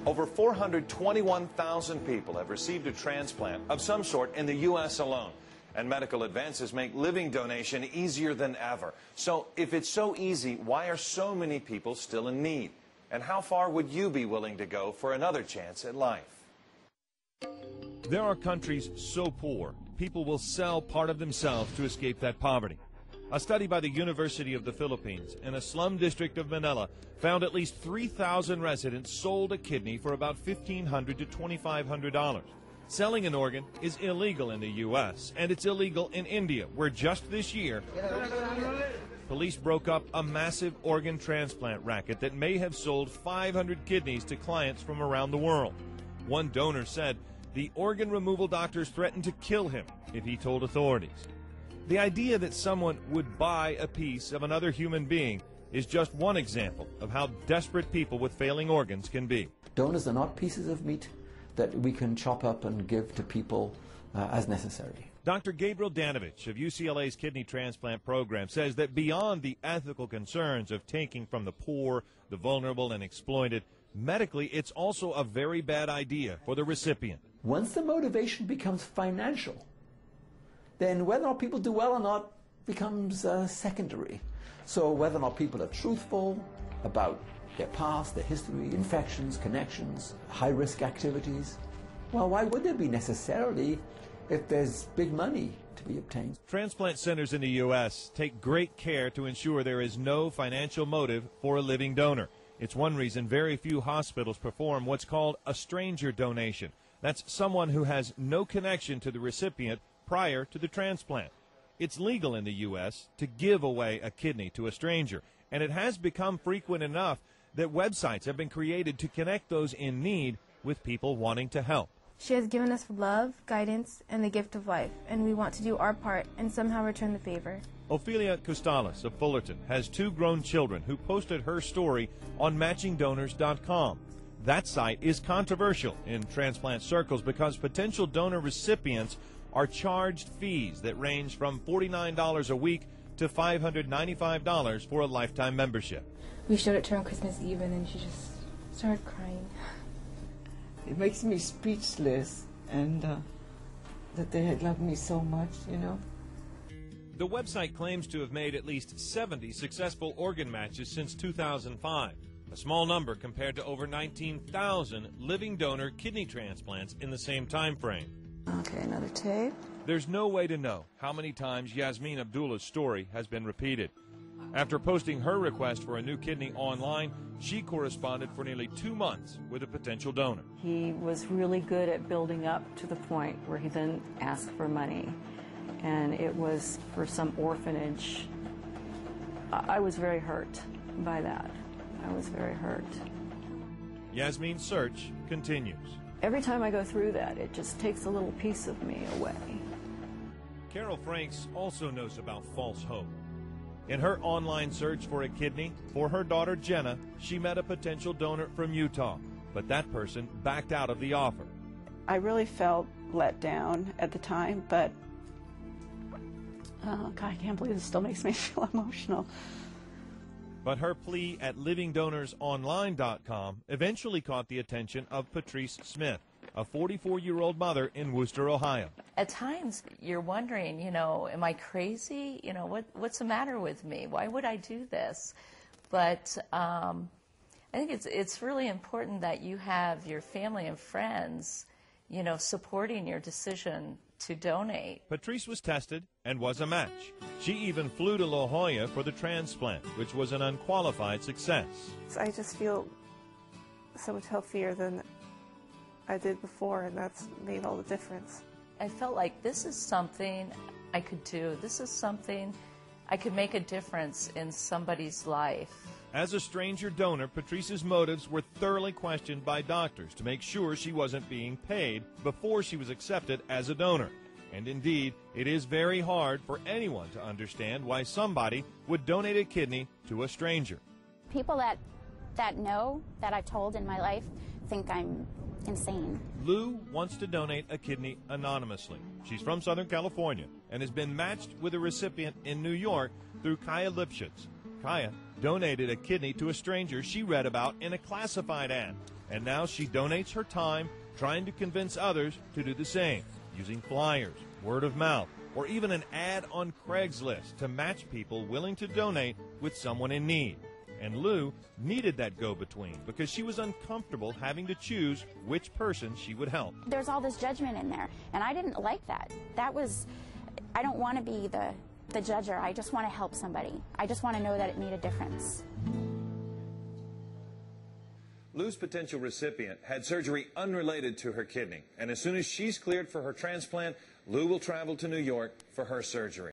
Over 421,000 people have received a transplant of some sort in the U.S. alone. And medical advances make living donation easier than ever. So if it's so easy, why are so many people still in need? And how far would you be willing to go for another chance at life? There are countries so poor, people will sell part of themselves to escape that poverty. A study by the University of the Philippines in a slum district of Manila found at least 3,000 residents sold a kidney for about $1,500 to $2,500. Selling an organ is illegal in the U.S., and it's illegal in India, where just this year, police broke up a massive organ transplant racket that may have sold 500 kidneys to clients from around the world. One donor said the organ removal doctors threatened to kill him if he told authorities. The idea that someone would buy a piece of another human being is just one example of how desperate people with failing organs can be. Donors are not pieces of meat that we can chop up and give to people as necessary. Dr. Gabriel Danovich of UCLA's kidney transplant program says that beyond the ethical concerns of taking from the poor, the vulnerable, and exploited, medically it's also a very bad idea for the recipient. Once the motivation becomes financial, then whether or not people do well or not becomes secondary. So whether or not people are truthful about their past, their history, infections, connections, high-risk activities, well, why would there be necessarily if there's big money to be obtained? Transplant centers in the U.S. take great care to ensure there is no financial motive for a living donor. It's one reason very few hospitals perform what's called a stranger donation. That's someone who has no connection to the recipient prior to the transplant. It's legal in the U.S. to give away a kidney to a stranger, and it has become frequent enough that websites have been created to connect those in need with people wanting to help. She has given us love, guidance, and the gift of life, and we want to do our part and somehow return the favor. Ophelia Costales of Fullerton has 2 grown children who posted her story on matchingdonors.com. That site is controversial in transplant circles because potential donor recipients are charged fees that range from $49 a week to $595 for a lifetime membership. We showed it to her on Christmas Eve, and then she just started crying. It makes me speechless, and that they had loved me so much, you know. The website claims to have made at least 70 successful organ matches since 2005, a small number compared to over 19,000 living donor kidney transplants in the same time frame. Okay, another tape. There's no way to know how many times Yasmin Abdullah's story has been repeated. After posting her request for a new kidney online, she corresponded for nearly 2 months with a potential donor. He was really good at building up to the point where he then asked for money, and it was for some orphanage. I was very hurt by that. I was very hurt. Yasmin's search continues. Every time I go through that, it just takes a little piece of me away. Carol Franks also knows about false hope. In her online search for a kidney for her daughter Jenna, she met a potential donor from Utah, but that person backed out of the offer. I really felt let down at the time, but God, I can't believe this still makes me feel emotional. But her plea at livingdonorsonline.com eventually caught the attention of Patrice Smith, a 44-year-old mother in Wooster, Ohio. At times, you're wondering, am I crazy? What's the matter with me? Why would I do this? But I think it's really important that you have your family and friends, supporting your decision to donate. Patrice was tested and was a match. She even flew to La Jolla for the transplant, which was an unqualified success. I just feel so much healthier than I did before, and that's made all the difference. I felt like this is something I could do. This is something I could make a difference in somebody's life. As a stranger donor, Patrice's motives were thoroughly questioned by doctors to make sure she wasn't being paid before she was accepted as a donor. And indeed, it is very hard for anyone to understand why somebody would donate a kidney to a stranger. People that know, that I've told in my life, think I'm insane. Lou wants to donate a kidney anonymously. She's from Southern California and has been matched with a recipient in New York through Kaya Lipschitz. Kaya donated a kidney to a stranger she read about in a classified ad. And now she donates her time trying to convince others to do the same, using flyers, word of mouth, or even an ad on Craigslist to match people willing to donate with someone in need. And Lou needed that go-between because she was uncomfortable having to choose which person she would help. There's all this judgment in there, and I didn't like that. I don't want to be the judger. I just want to help somebody. I just want to know that it made a difference. Lou's potential recipient had surgery unrelated to her kidney, and as soon as she's cleared for her transplant, Lou will travel to New York for her surgery.